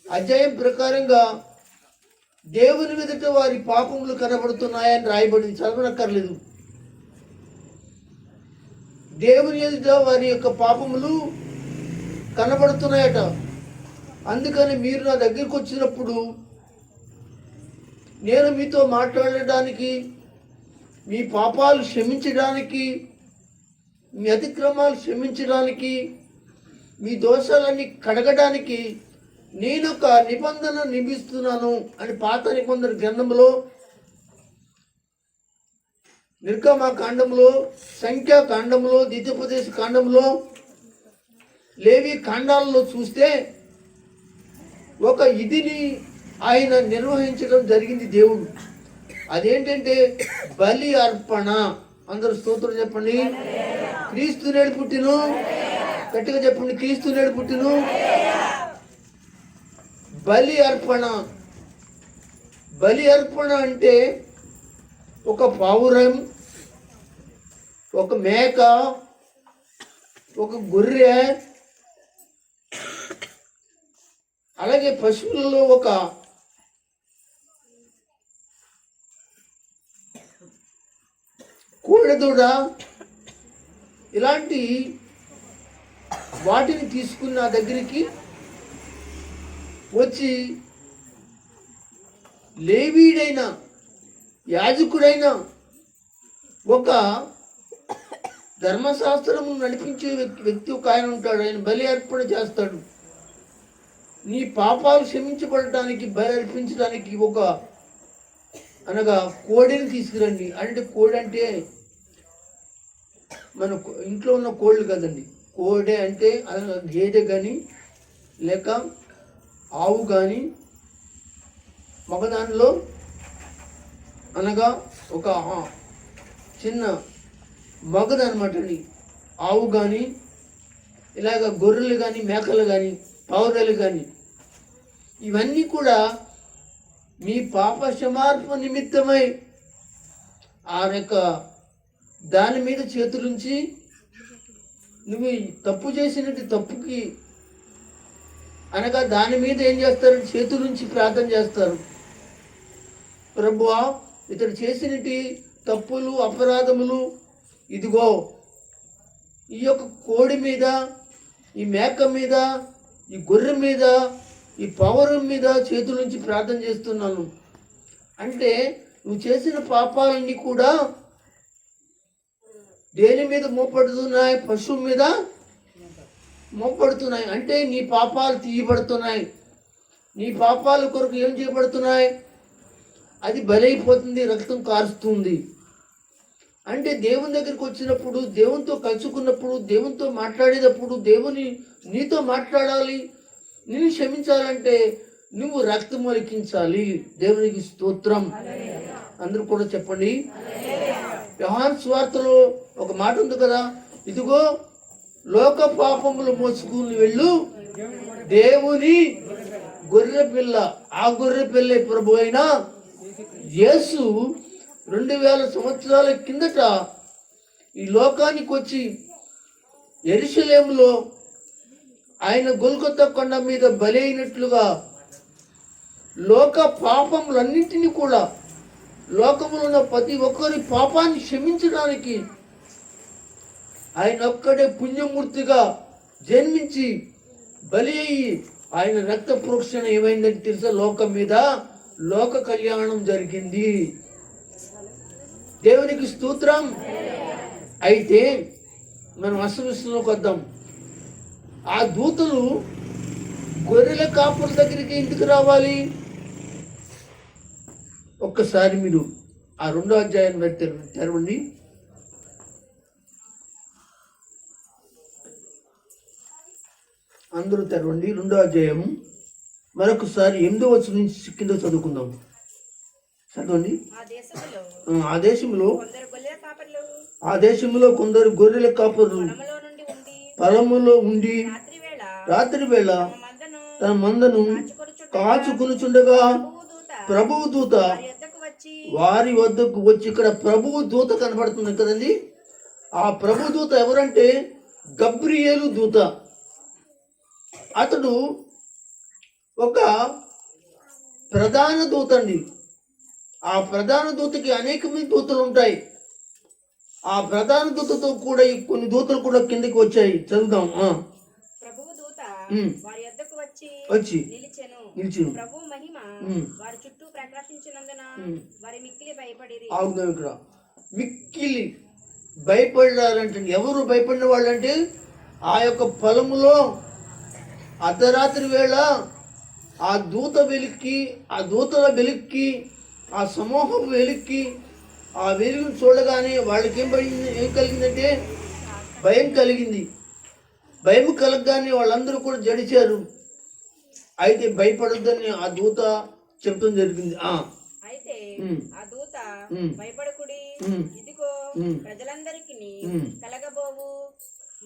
అధ్యాయం ప్రకారంగా దేవుని ఎదుట వారి పాపములు కనబడుతున్నాయని రాయబడింది. చదవనక్కర్లేదు. దేవుని ఎదుట వారి యొక్క పాపములు కనబడుతున్నాయట. అందుకని మీరు నా దగ్గరికి వచ్చినప్పుడు నేను మీతో మాట్లాడడానికి, మీ పాపాలు క్షమించడానికి, మీ అతిక్రమాలు క్షమించడానికి, మీ దోషాలన్నీ కడగడానికి నేను ఒక నిబంధన నియమిస్తున్నాను అని పాత నిబంధన గ్రంథంలో, నిర్గమకాండంలో, సంఖ్యాకాండంలో, ద్వితీయోపదేశ కాండంలో, లేవి కాండాలలో చూస్తే ఒక ఇదిని ఆయన నిర్వహించడం జరిగింది దేవుడు. అదేంటంటే బలి అర్పణ. అందరూ స్తోత్రం చెప్పండి. క్రీస్తు నేడు పుట్టిను. గట్టిగా చెప్పండి, క్రీస్తు నేడు పుట్టిను. బలి అర్పణ. బలి అర్పణ అంటే ఒక పావురం, ఒక మేక, ఒక గొర్రె, అలాగే పశువులలో ఒక కోడెదూడ, ఇలాంటి వాటిని తీసుకుని నా దగ్గరికి వచ్చి లేవీడైన యాజకుడైన ఒక ధర్మశాస్త్రము నడిపించే వ్యక్తి ఒక ఆయన ఉంటాడు. ఆయన బలి అర్పణ చేస్తాడు. నీ పాపాలు క్షమించబడటానికి బలి అర్పించడానికి ఒక అనగా కోడిని తీసుకురండి. అంటే కోడి అంటే మన ఇంట్లో ఉన్న కోళ్ళు కదండి. కోడి అంటే గేదె కానీ లేక ఆవు కానీ మగదానిలో అనగా ఒక చిన్న మగది అనమాట అండి. ఆవు కానీ ఇలాగ గొర్రెలు కానీ మేకలు కానీ పావురాలు కానీ ఇవన్నీ కూడా మీ పాప క్షమార్పణ నిమిత్తమై ఆ యొక్క దాని మీద చేతులుంచి నువ్వు తప్పు చేసినట్టు తప్పుకి అనగా దాని మీద ఏం చేస్తారంటే చేతులుంచి ప్రార్థన చేస్తారు. ప్రభువా, ఇతడు చేసినటి తప్పులు అపరాధములు ఇదిగో ఈ యొక్క కోడి మీద, ఈ మేక మీద, ఈ గొర్రె మీద, ఈ పౌరం మీద చేతుల నుంచి ప్రార్థన చేస్తున్నాను. అంటే నువ్వు చేసిన పాపాలన్నీ కూడా దేని మీద మోపడుతున్నాయి? పశువు మీద మోపడుతున్నాయి. అంటే నీ పాపాలు తీయబడుతున్నాయి. నీ పాపాల కొరకు ఏం చేయబడుతున్నాయి? అది బలైపోతుంది, రక్తం కారుస్తుంది. అంటే దేవుని దగ్గరికి వచ్చినప్పుడు, దేవునితో కలుసుకున్నప్పుడు, దేవునితో మాట్లాడేటప్పుడు, దేవుని నీతో మాట్లాడాలి, నిన్ను క్షమించాలంటే నువ్వు రక్తం ఒలికించాలి. దేవునికి స్తోత్రం. అందరూ కూడా చెప్పండి. యోహాను సువార్తలో ఒక మాట ఉంది కదా, ఇదిగో లోక పాపములు మోసుకుని వెళ్ళు దేవుని గొర్రె పిల్ల. ఆ గొర్రె పిల్ల ప్రభు అయిన యేసు 2000 సంవత్సరాల కిందట ఈ లోకానికి వచ్చి యెరూషలేములో ఆయన గొల్గొతా కొండ మీద బలి అయినట్లుగా లోక పాపములన్నింటినీ కూడా, లోకములో ఉన్న ప్రతి ఒక్కరి పాపాన్ని క్షమించడానికి ఆయన ఒక్కడే పుణ్యమూర్తిగా జన్మించి బలి అయ్యి ఆయన రక్త ప్రోక్షణ ఏమైందని తెలుసా? లోకం మీద లోక కళ్యాణం జరిగింది. దేవునికి స్తోత్రం. అయితే మనం అసలు విషయంలోకి వద్దాం. ఆ దూతలు గొర్రెల కాపుల దగ్గరికి ఎందుకు రావాలి? ఒక్కసారి మీరు ఆ 2వ అధ్యాయం తెరవండి. అందరూ తెరవండి. 2వ అధ్యాయం మరొకసారి 8వ వచనం నుంచి కింద చదువుకుందాం. చదవండి. ఆ దేశంలో కొందరు గొర్రెల కాపరులు పొలములో ఉండి రాత్రి వేళ తన మందను కాచుకొనుచుండగా ప్రభువు దూత వారి వద్దకు వచ్చి, ఇక్కడ ప్రభువు దూత కనబడుతుంది కదండి. ఆ ప్రభు దూత ఎవరంటే గబ్రియేలు దూత. అతడు ఒక ప్రధాన దూత అండి. ఆ ప్రధాన దూతకి అనేకమంది దూతలు ఉంటాయి. ఆ ప్రధాన దూతతో కూడా కొన్ని దూతలు కూడా కిందకి వచ్చాయి. చదువుదాం. ప్రభువు దూత వారి యొద్దకు వచ్చి నిలిచెను. ప్రభువు మహిమ వారి చుట్టూ ప్రకాశించినందున వారి మిక్కిలి భయపడిరి. అవును, ఇక్కడ మిక్కిలి భయపడారంటే ఎవరు భయపడిన వాళ్ళంటే ఆ యొక్క పొలములో అర్ధరాత్రి వేళ ఆ దూత వెలిక్కి, ఆ దూతల వెలిక్కి, ఆ సమూహం వెలిక్కి, ఆ వెలుగును చూడగానే వాళ్ళకి ఏం కలిగిందంటే భయం కలిగింది. భయం కలగగానే వాళ్ళందరూ కూడా జడిచారు. అయితే భయపడొద్దని ఆ దూత చెప్తాం జరిగింది. అయితే ఆ దూత భయపడకుడి, ఇదిగో ప్రజలందరికీ కలగబోవు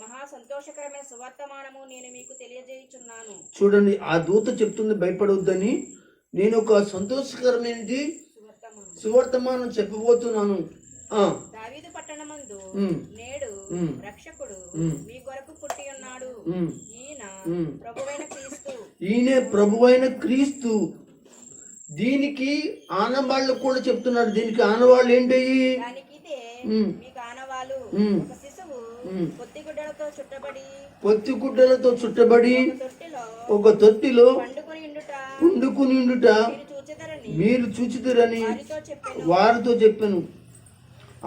మహా సంతోషకరమైన సువర్తమానము నేను మీకు తెలియజేయుచున్నాను. చూడండి, ఆ దూత చెప్తుంది భయపడొద్దని. నేను ఒక సంతోషకరమైనది సువర్తమానం చెప్పబోతున్నాను. దావీదు పట్టణమందు ఉమ్. నేడు ఉమ్. రక్షకుడు ఉమ్. మీ కొరకు పుట్టి ఉన్నాడు. ఉమ్. ఈయన ఉమ్. ప్రభువైన క్రీస్తు. ఈయనే ప్రభువైన క్రీస్తు. దీనికి ఆనవాళ్ళు కూడా చెప్తున్నాడు. దీనికి ఆనవాళ్ళు ఏంటి? దానికి ఇదే ఉమ్. మీకు ఆనవాలు. ఉమ్. ఒక శిశువు ఉమ్. పొత్తిగుడ్డలతో చుట్టబడి పొత్తిగుడ్డలతో చుట్టబడి తొట్టిలో ఒక తొట్టిలో పండుకొని ఉండుట మీరు చూచుదురని వారితో చెప్పెను. వారితో చెప్పాను.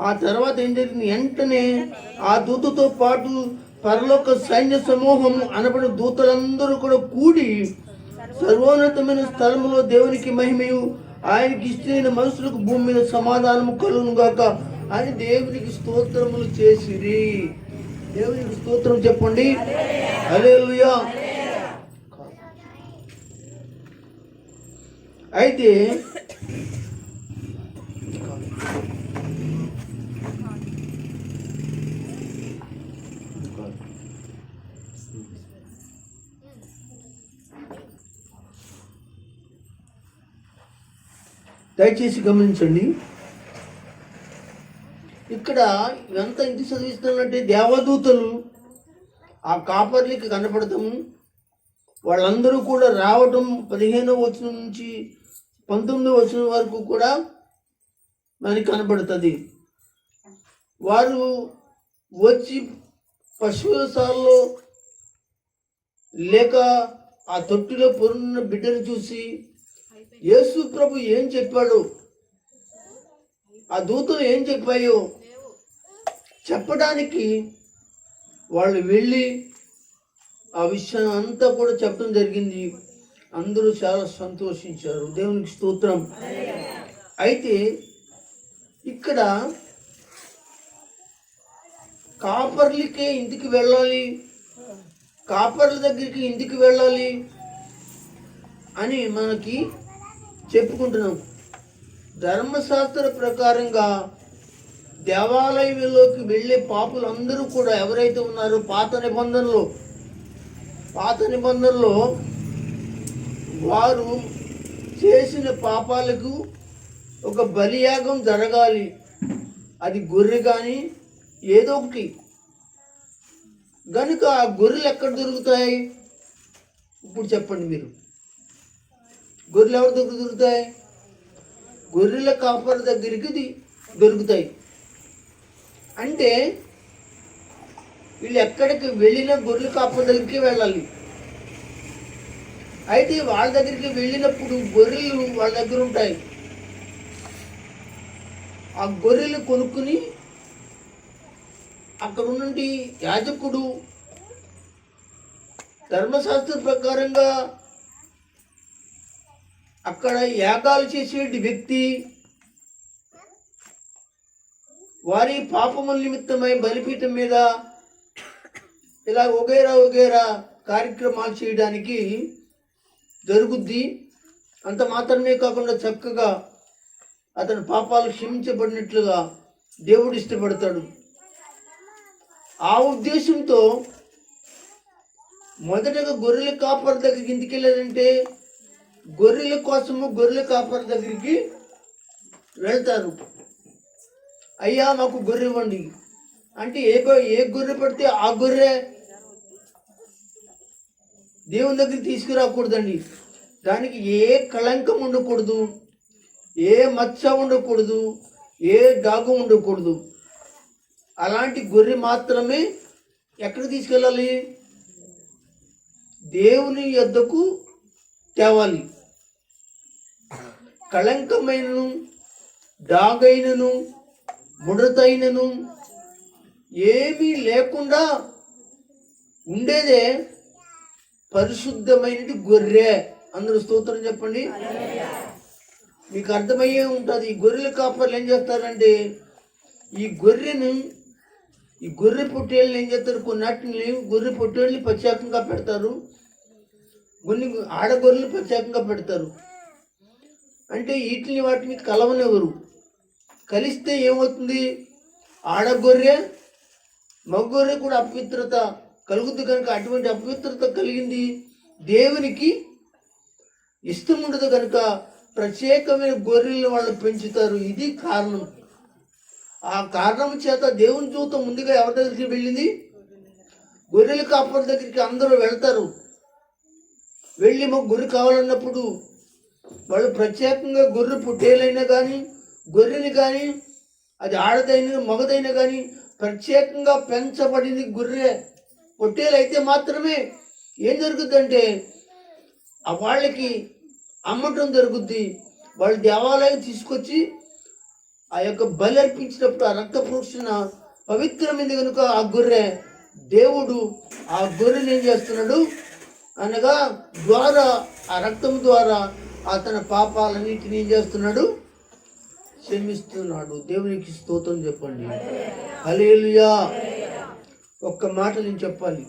ఆ తర్వాత ఏం జరిగింది? వెంటనే ఆ దూతతో పాటు పరలోక సైన్య సమూహం అనబడిన దూతలందరూ కూడా కూడి సర్వోన్నతమైన స్థలములో దేవునికి మహిమయు ఆయనకి ఇష్టమైన మనుషులకు భూమి మీద సమాధానము కలుగును గాక అని దేవునికి స్తోత్రములు చేసిరి. దేవునికి స్తోత్రం చెప్పండి. హల్లెలూయా. అయితే దయచేసి గమనించండి. ఇక్కడ ఎంత ఇంటి చదివిస్తున్నారంటే దేవదూతలు ఆ కాపర్లకి కనపడతాము. వాళ్ళందరూ కూడా రావటం 15వ వచనం నుంచి 19వ వచనం వరకు కూడా మనకి కనపడుతుంది. వారు వచ్చి పశువుశాలలో లేక ఆ తొట్టిలో పొరున్న బిడ్డను చూసి యేసు ప్రభు ఏం చెప్పాడు, ఆ దూతలు ఏం చెప్పాయో చెప్పడానికి వాళ్ళు వెళ్ళి ఆ విషయం అంతా కూడా చెప్పడం జరిగింది. అందరూ చాలా సంతోషించారు. దేవునికి స్తోత్రం. అయితే ఇక్కడ కాపర్లకే ఇంటికి వెళ్ళాలి, కాపర్ల దగ్గరికి ఇంటికి వెళ్ళాలి అని మనకి చెప్పుకుంటున్నాం. ధర్మశాస్త్ర ప్రకారంగా దేవాలయంలోకి వెళ్ళే పాపులు అందరూ కూడా ఎవరైతే ఉన్నారో పాత నిబంధనలో వారు చేసిన పాపాలకు ఒక బలియాగం జరగాలి. అది గొర్రె కానీ ఏదో ఒకటి. కనుక ఆ గొర్రెలు ఎక్కడ దొరుకుతాయి? ఇప్పుడు చెప్పండి మీరు. గొర్రెలు ఎవరి దగ్గర దొరుకుతాయి? గొర్రెల కాపర్ దగ్గరికి దొరుకుతాయి. అంటే వీళ్ళు ఎక్కడికి వెళ్ళినా గొర్రెల కాపర్ దగ్గరికి వెళ్ళాలి. అయితే వాళ్ళ దగ్గరికి వెళ్ళినప్పుడు గొర్రెలు వాళ్ళ దగ్గర ఉంటాయి. ఆ గొర్రెలు కొనుక్కుని అక్కడ ఉన్నటువంటి యాజకుడు ధర్మశాస్త్ర ప్రకారంగా అక్కడ యాగాలు చేసే వ్యక్తి వారి పాపముల నిమిత్తమై బలిపీఠం మీద ఇలా వగేరా కార్యక్రమాలు చేయడానికి జరుగుద్ది. అంత మాత్రమే కాకుండా చక్కగా అతని పాపాలు క్షమించబడినట్లుగా దేవుడు ఇష్టపడతాడు. ఆ ఉద్దేశంతో మొదటగా గొర్రెల కాపర్ దగ్గరికి ఇంటికి వెళ్ళాలంటే గొర్రెల కోసము గొర్రెల కాపర్ దగ్గరికి వెళ్తారు. అయ్యా మాకు గొర్రె ఇవ్వండి అంటే ఏ గొర్రె పడితే ఆ గొర్రె దేవుని దగ్గరికి తీసుకురాకూడదండి. దానికి ఏ కళంకం ఉండకూడదు, ఏ మచ్చ ఉండకూడదు, ఏ డాగు ఉండకూడదు. అలాంటి గొర్రె మాత్రమే ఎక్కడికి తీసుకెళ్ళాలి? దేవుని యొద్దకు తేవాలి. కళంకమైనను డాగైనను ముడతైనను ఏమీ లేకుండా ఉండేదే పరిశుద్ధమైనది గొర్రె. అందరూ స్తోత్రం చెప్పండి. మీకు అర్థమయ్యే ఉంటుంది. ఈ గొర్రెల కాపర్లు ఏం చేస్తారంటే ఈ గొర్రె పొట్టేళ్ళని ఏం చేస్తారు, కొన్నిటిని గొర్రె పొట్టేళ్ళని ప్రత్యేకంగా పెడతారు, కొన్ని ఆడగొర్రెలు ప్రత్యేకంగా పెడతారు. అంటే వాటిని కలవనివ్వరు. కలిస్తే ఏమవుతుంది? ఆడగొర్రె మగొర్రె కూడా అపవిత్రత కలుగుతుంది. కనుక అటువంటి అపవిత్రత కలిగింది దేవునికి ఇష్టం ఉండదు కనుక ప్రత్యేకమైన గొర్రెలను వాళ్ళు పెంచుతారు. ఇది కారణం. ఆ కారణం చేత దేవుని దూత ముందుగా ఎవరి దగ్గరికి వెళ్ళింది? గొర్రెల కాపరి దగ్గరికి అందరూ వెళ్తారు. వెళ్ళి మాకు గొర్రె కావాలన్నప్పుడు వాళ్ళు ప్రత్యేకంగా గొర్రె పుట్టేలైనా కానీ, గొర్రెని కానీ, అది ఆడదైనా మగదైనా కానీ ప్రత్యేకంగా పెంచబడింది గొర్రె పొట్టేలైతే మాత్రమే ఏం జరుగుతుందంటే వాళ్ళకి అమ్మటం జరుగుద్ది. వాళ్ళు దేవాలయం తీసుకొచ్చి ఆ యొక్క బలి అర్పించినప్పుడు ఆ రక్త ప్రోక్షణ పవిత్రమైంది కనుక ఆ గొర్రె, దేవుడు ఆ గొర్రెని ఏం చేస్తున్నాడు అనగా ద్వారా, ఆ రక్తం ద్వారా అతని పాపాలన్నిటిని ఏం చేస్తున్నాడు? క్షమిస్తున్నాడు. దేవునికి స్తోత్రం చెప్పండి. హల్లెలూయా. ఒక్క మాట నేను చెప్పాలి.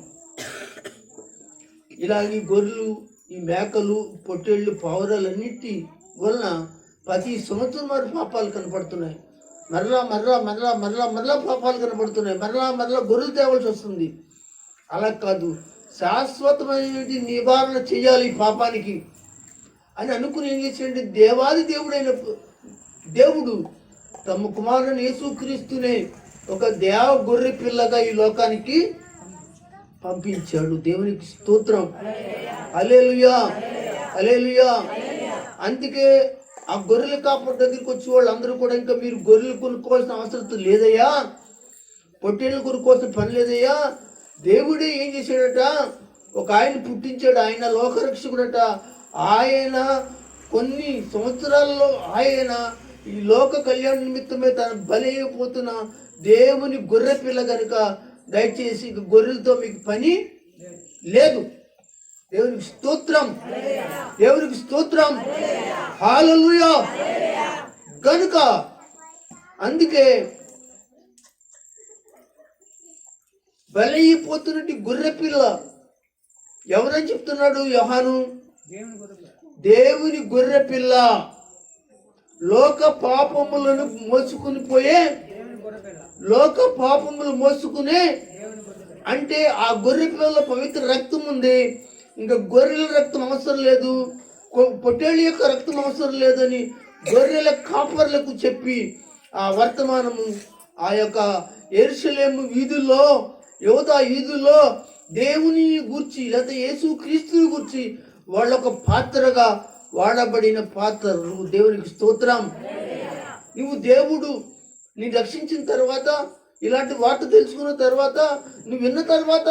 ఇలా ఈ గొర్రెలు, ఈ మేకలు, పొట్టేళ్ళు, పావురాలన్నిటి వలన ప్రతి సంవత్సరం వారి పాపాలు కనపడుతున్నాయి. మరలా పాపాలు కనపడుతున్నాయి. మరలా గొర్రెలు తేవాల్సి వస్తుంది. అలా కాదు, శాశ్వతమైన నివారణ చేయాలి పాపానికి అని అనుకుని ఏం చేశాడంటే దేవాది దేవుడైన దేవుడు తమ కుమారుని యేసుక్రీస్తునే ఒక దేవ గొర్రె పిల్లగా ఈ లోకానికి పంపించాడు. దేవునికి స్తోత్రం. హల్లెలూయా, హల్లెలూయా. అందుకే ఆ గొర్రెల కాపరి దగ్గరికి వచ్చి వాళ్ళందరూ కూడా ఇంకా మీరు గొర్రెలు కొనుక్కోవాల్సిన అవసరం లేదయ్యా, పొట్టేళ్ళు కొనుక్కోవాల్సిన పని లేదయ్యా, దేవుడే ఏం చేశాడట, ఒక ఆయన పుట్టించాడు, ఆయన లోకరక్షకుడట. ఆయన కొన్ని సంవత్సరాల్లో ఆయన ఈ లోక కళ్యాణ నిమిత్తమే తన బలి అయిపోతున్న దేవుని గొర్రె పిల్ల కనుక దయచేసి గొర్రెలతో మీకు పని లేదు. దేవునికి స్తోత్రం, దేవునికి స్తోత్రం. హల్లెలూయా. గనుక అందుకే బలైపోతున్నట్టు గొర్రె పిల్ల ఎవరని చెప్తున్నాడు యోహాను? దేవుని గొర్రె పిల్ల, లోక పాపములను మోసుకుని పోయే, లోక పాపములు మోసుకునే. అంటే ఆ గొర్రె పిల్లల పవిత్ర రక్తం ఉంది, ఇంకా గొర్రెల రక్తం అవసరం లేదు, పొట్టేళ్ళ యొక్క రక్తం అవసరం లేదని గొర్రెల కాపర్లకు చెప్పి ఆ వర్తమానము ఆ యొక్క యెరూషలేము వీధుల్లో, యోధా వీధుల్లో దేవుని గూర్చి లేదా యేసు క్రీస్తుని గూర్చి వాళ్ళొక పాత్రగా వాడబడిన పాత్ర. నువ్వు దేవునికి స్తోత్రం. నువ్వు దేవుడు నీ రక్షించిన తర్వాత, ఇలాంటి వార్త తెలుసుకున్న తర్వాత, నువ్వు విన్న తర్వాత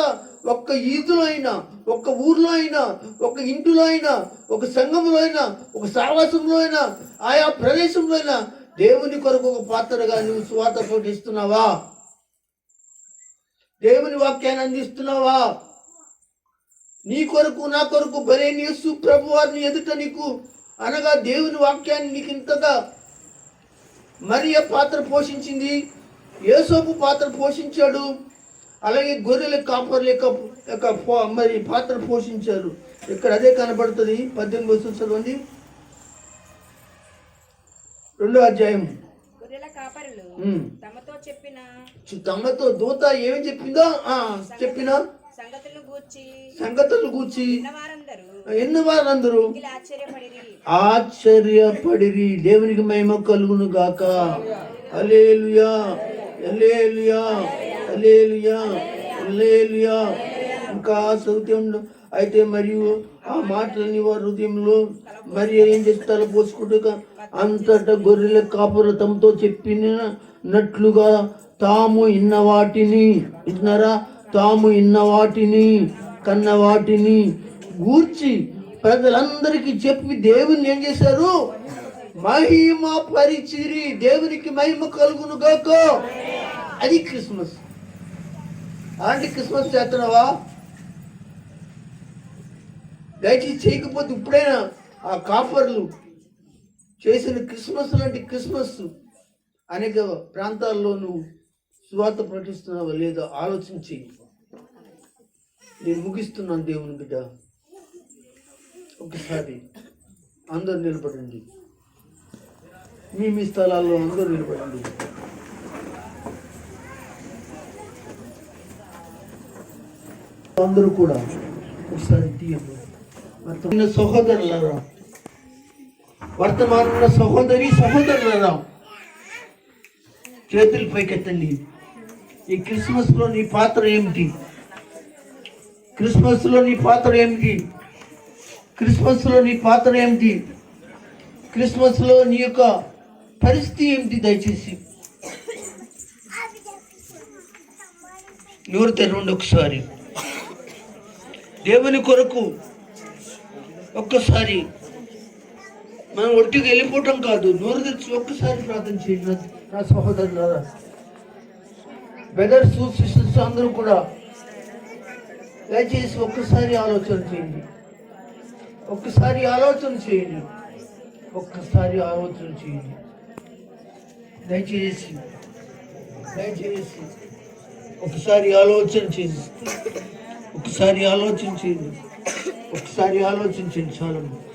ఒక్క ఈదులో అయినా, ఒక్క ఊర్లో అయినా, ఒక ఇంటిలో అయినా, ఒక సంఘంలో అయినా, ఒక సావాసంలో అయినా, ఆయా ప్రదేశంలో అయినా దేవుని కొరకు ఒక పాత్రగా నువ్వు సువార్త ప్రకటిస్తున్నావా? దేవుని వాక్యాన్ని అందిస్తున్నావా? నీ కొరకు నా కొరకు బలైన యేసు ప్రభు వారిని ఎదుట నీకు అనగా దేవుని వాక్యాన్ని నీకు ఇంతగా మరియ పాత్ర పోషించింది, యేసోపు పాత్ర పోషించాడు, అలాగే గొర్రెల కాపర్ల యొక్క మరి పాత్ర పోషించారు. ఇక్కడ అదే కనబడుతుంది. 18 వచనం చదవండి, 2వ అధ్యాయం. గొర్రెల కాపరులు తమతో దూత ఏమి చెప్పిందో సంగతులు గూర్చి ఎన్న వారందరూ ఆశ్చర్యపడిరి. దేవునికి మహిమ కలుగును గాక. హల్లెలూయా, హల్లెలూయా, హల్లెలూయా, హల్లెలూయా. ఇంకా చదువుతూ ఉండు. అయితే మరియు ఆ మాటలని వారి హృదయంలో మరి ఏం చేసి తల పోసుకుంటూ అంతటా గొర్రెల కాపురు తమతో చెప్పినట్లుగా తాము ఇన్న వాటిని కన్న వాటిని గూర్చి ప్రజలందరికీ చెప్పి దేవుని ఏం చేశారు? మహిమ పరిచిరి. దేవునికి మహిమ కలుగును గాక. అది క్రిస్మస్. అలాంటి క్రిస్మస్ చేస్తున్నావా? దయచేసి చేయకపోతే ఇప్పుడైనా ఆ కాపర్లు చేసిన క్రిస్మస్ లాంటి క్రిస్మస్ అనేక ప్రాంతాల్లో నువ్వు సువార్త ప్రకటిస్తున్నావా లేదా ఆలోచించి. నేను ముగిస్తున్నాను దేవుని బిడ్డ. ఒకసారి అందరూ నిలబడండి, మీ స్థలాల్లో అందరూ నిలబడండి. అందరూ కూడా ఒకసారి తీయండి. సహోదరులారా, వర్తమాన సహోదరి సహోదరులారా, చేతులు పైకెత్తండి. ఈ క్రిస్మస్లో నీ పాత్ర ఏమిటి? క్రిస్మస్లో నీ పాత్ర ఏమిటి? క్రిస్మస్లో నీ పాత్ర ఏమిటి? క్రిస్మస్లో నీ యొక్క పరిస్థితి ఏమిటి? దయచేసి నోరు తెరవండి ఒకసారి. దేవుని కొరకు ఒక్కసారి మనం ఒట్టికి వెళ్ళిపోవటం కాదు, నోరు తెరిచి ఒక్కసారి ప్రార్థన చేయండి నా సహోదరులారా. బ్రదర్స్ సిస్టర్స్ అందరూ కూడా దయచేసి ఒక్కసారి ఆలోచన చేయండి. ఒక్కసారి ఆలోచన చేయండి. ఒక్కసారి ఆలోచన చేయండి. దయచేసి ఒకసారి ఆలోచన చేయండి. ఒకసారి ఆలోచించండి. ఒకసారి ఆలోచించండి చాలు.